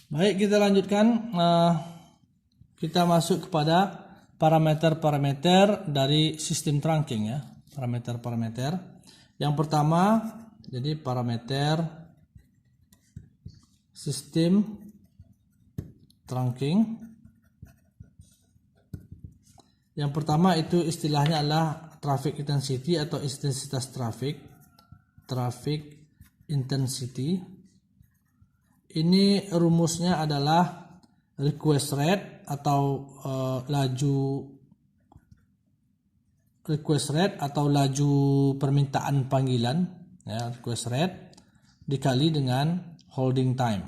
Baik, kita lanjutkan. Kita masuk kepada parameter-parameter dari sistem trunking ya. Parameter-parameter. Yang pertama, jadi parameter sistem trunking. Yang pertama itu istilahnya adalah traffic intensity atau intensitas traffic. Traffic intensity. Ini rumusnya adalah request rate atau laju permintaan panggilan ya, request rate dikali dengan holding time.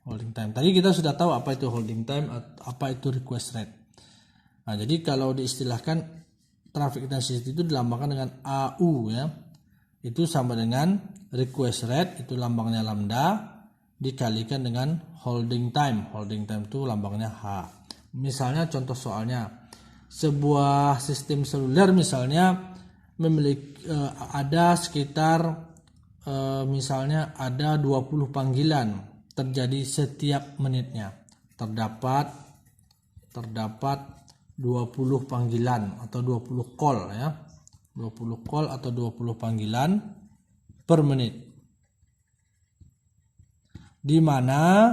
Holding time. Tadi kita sudah tahu apa itu holding time, apa itu request rate. Nah, jadi kalau diistilahkan traffic intensity itu dilambangkan dengan AU ya. Itu sama dengan request rate, itu lambangnya lambda, dikalikan dengan holding time. Holding time itu lambangnya H. Misalnya contoh soalnya, sebuah sistem seluler misalnya memiliki ada sekitar misalnya ada 20 panggilan terjadi setiap menitnya. Terdapat 20 panggilan atau 20 call ya. 20 call atau 20 panggilan per menit. Di mana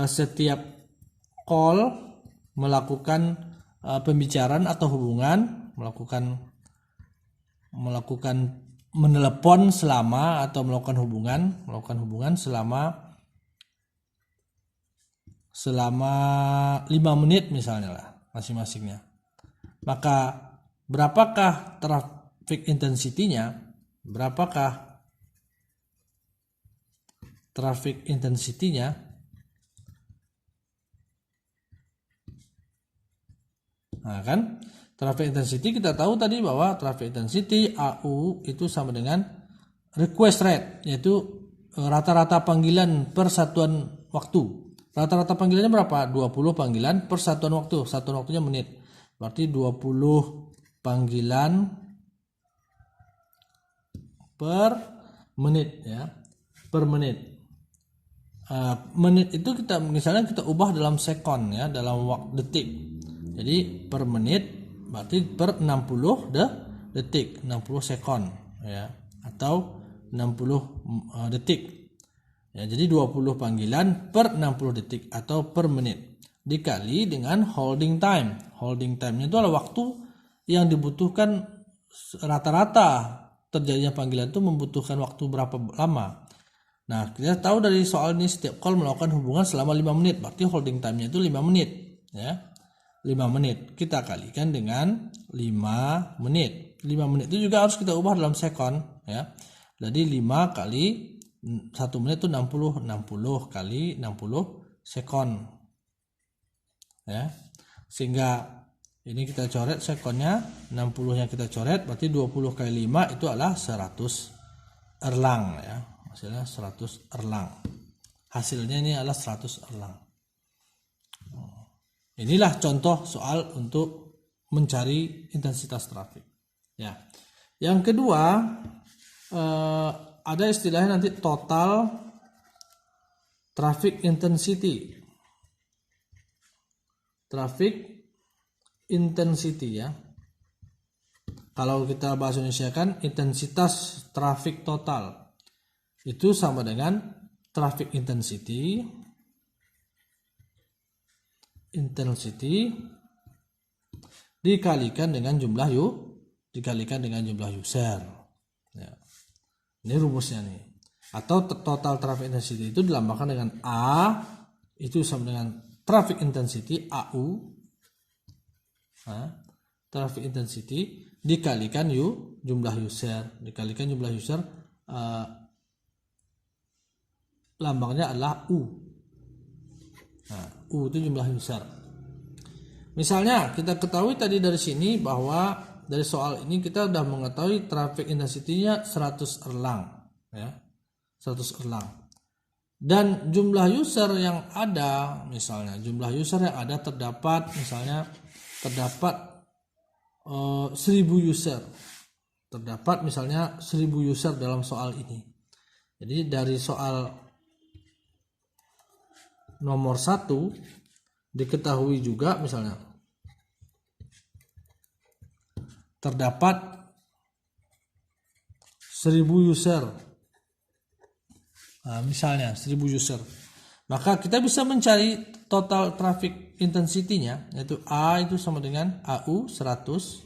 setiap call melakukan pembicaraan atau hubungan, melakukan menelepon selama atau melakukan hubungan selama 5 menit misalnya lah masing-masingnya. Maka berapakah traffic intensity-nya? Nah kan, traffic intensity kita tahu tadi bahwa traffic intensity AU itu sama dengan request rate, yaitu rata-rata panggilan per satuan waktu. Rata-rata panggilannya berapa? 20 panggilan per satuan waktu. Satuan waktunya menit. Berarti 20 panggilan per menit ya. Per menit. Menit itu misalnya kita ubah dalam sekon ya, dalam waktu detik. Jadi per menit berarti per 60 detik, 60 sekon ya, atau 60 detik. Ya, jadi 20 panggilan per 60 detik atau per menit dikali dengan holding time. Holding time-nya itu adalah waktu yang dibutuhkan rata-rata terjadinya panggilan itu membutuhkan waktu berapa lama. Nah, kita tahu dari soal ini setiap call melakukan hubungan selama 5 menit. Berarti holding time-nya itu 5 menit ya. 5 menit kita kalikan dengan 5 menit. 5 menit itu juga harus kita ubah dalam sekon ya. Jadi 5 kali 1 menit itu 60 kali 60 sekon. Ya. Sehingga ini kita coret sekonnya, 60-nya kita coret, berarti 20 kali 5 itu adalah 100 erlang ya. Hasilnya 100 erlang. Hasilnya ini adalah 100 erlang. Inilah contoh soal untuk mencari intensitas trafik. Ya. Yang kedua, ada istilahnya nanti total traffic intensity. Traffic intensity ya. Kalau kita bahasa Indonesia kan intensitas traffic total itu sama dengan traffic intensity dikalikan dengan jumlah user. Ya. Ini rumusnya nih. Atau total traffic intensity itu dilambangkan dengan A itu sama dengan traffic intensity AU. Traffic intensity dikalikan jumlah user. Dikalikan jumlah user, lambangnya adalah U. U itu jumlah user. Misalnya kita ketahui tadi dari sini bahwa dari soal ini kita sudah mengetahui traffic intensity-nya 100 erlang ya. 100 erlang. Dan jumlah user yang ada, misalnya jumlah user yang ada terdapat 1000 user. Terdapat misalnya 1000 user dalam soal ini. Jadi dari soal nomor 1 diketahui juga misalnya terdapat 1000 user. Nah, misalnya 1000 user. Maka kita bisa mencari total traffic intensity-nya, yaitu A itu sama dengan AU 100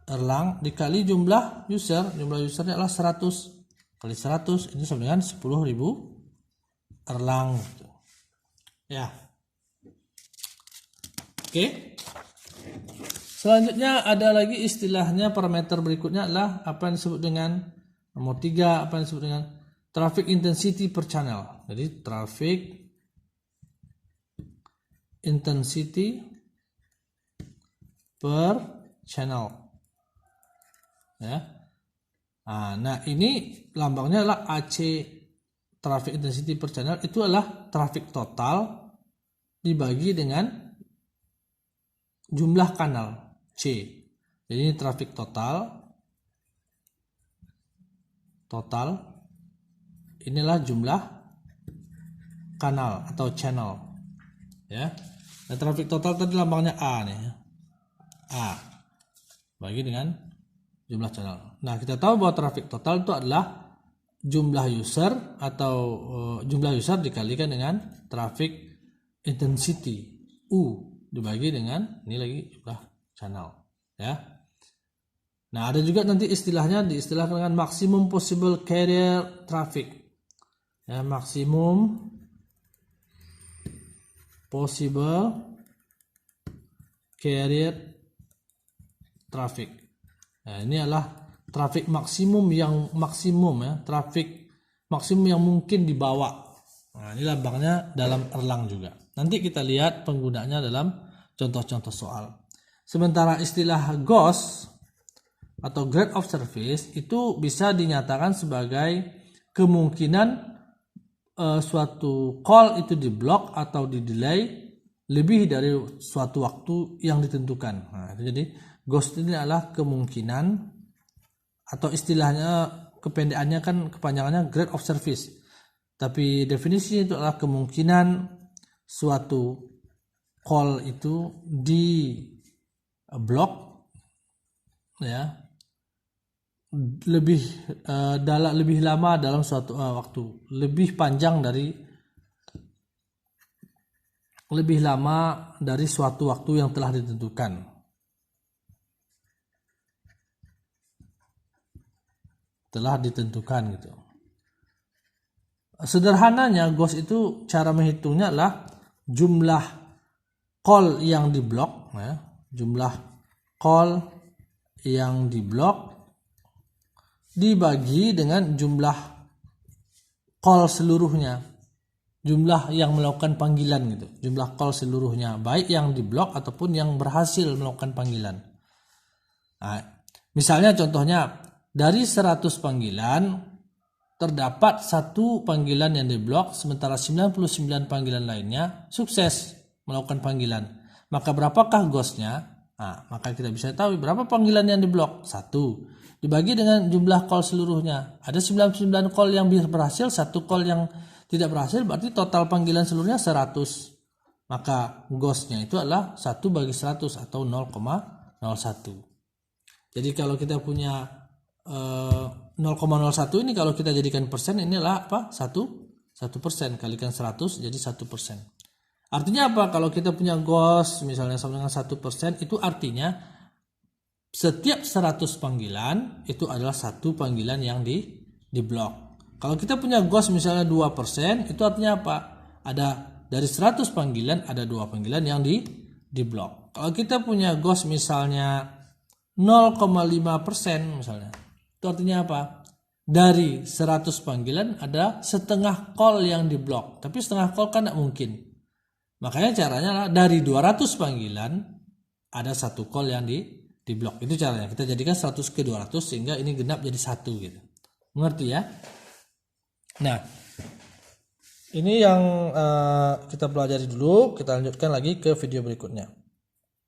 Erlang dikali jumlah user. Jumlah usernya adalah 100 kali 100, ini sama dengan 10.000 Erlang. Ya. Oke. Selanjutnya ada lagi istilahnya, parameter berikutnya adalah apa yang disebut dengan nomor 3, apa yang disebut dengan traffic intensity per channel. Jadi traffic intensity per channel. Ya. Nah, ini lambangnya adalah AC, traffic intensity per channel itu adalah traffic total dibagi dengan jumlah kanal C. Jadi ini traffic total inilah jumlah kanal atau channel, ya. Dan traffic total tadi lambangnya A nih, A bagi dengan jumlah channel. Nah, kita tahu bahwa traffic total itu adalah jumlah user atau jumlah user dikalikan dengan traffic intensity U dibagi dengan ini lagi jumlah channel, ya. Nah, ada juga nanti istilahnya diistilahkan dengan maximum possible carrier traffic. Ya, maksimum possible carrier traffic. Nah, ini adalah traffic maksimum yang maksimum, ya, traffic maksimum yang mungkin dibawa. Nah, ini lambangnya dalam Erlang juga. Nanti kita lihat penggunaannya dalam contoh-contoh soal. Sementara istilah GOS atau grade of service itu bisa dinyatakan sebagai kemungkinan suatu call itu di block atau di delay lebih dari suatu waktu yang ditentukan. Nah, jadi GOS ini adalah kemungkinan, atau istilahnya kependekannya kan kepanjangannya grade of service. Tapi definisi itu adalah kemungkinan suatu call itu di block, ya, lebih lama dalam suatu waktu, lebih lama dari suatu waktu yang telah ditentukan. Gitu. Sederhananya GOS itu cara menghitungnya adalah jumlah call yang di blok, ya, jumlah call yang di blok dibagi dengan jumlah call seluruhnya, jumlah yang melakukan panggilan gitu, jumlah call seluruhnya, baik yang di blok ataupun yang berhasil melakukan panggilan. Nah, misalnya contohnya dari 100 panggilan terdapat 1 panggilan yang di blok, sementara 99 panggilan lainnya sukses melakukan panggilan. Maka berapakah GOS-nya? Nah, maka kita bisa tahu berapa panggilan yang di blok? 1 dibagi dengan jumlah call seluruhnya. Ada 99 call yang berhasil, 1 call yang tidak berhasil, berarti total panggilan seluruhnya 100. Maka GOS-nya itu adalah 1 bagi 100 atau 0,01. Jadi kalau kita punya 0,01 ini kalau kita jadikan persen, ini adalah apa? 1% kalikan 100 jadi 1%. Artinya apa? Kalau kita punya GOS misalnya sama dengan 1%, itu artinya setiap 100 panggilan itu adalah 1 panggilan yang di blok. Kalau kita punya GOS misalnya 2%, itu artinya apa? Ada dari 100 panggilan ada 2 panggilan yang di blok. Kalau kita punya GOS misalnya 0,5% misalnya, itu artinya apa? Dari 100 panggilan ada setengah call yang di blok. Tapi setengah call kan tidak mungkin. Makanya caranya adalah dari 200 panggilan ada 1 call yang di blok. Itu caranya. Kita jadikan 100 ke 200 sehingga ini genap jadi 1 gitu. Mengerti ya? Nah, ini yang kita pelajari dulu. Kita lanjutkan lagi ke video berikutnya.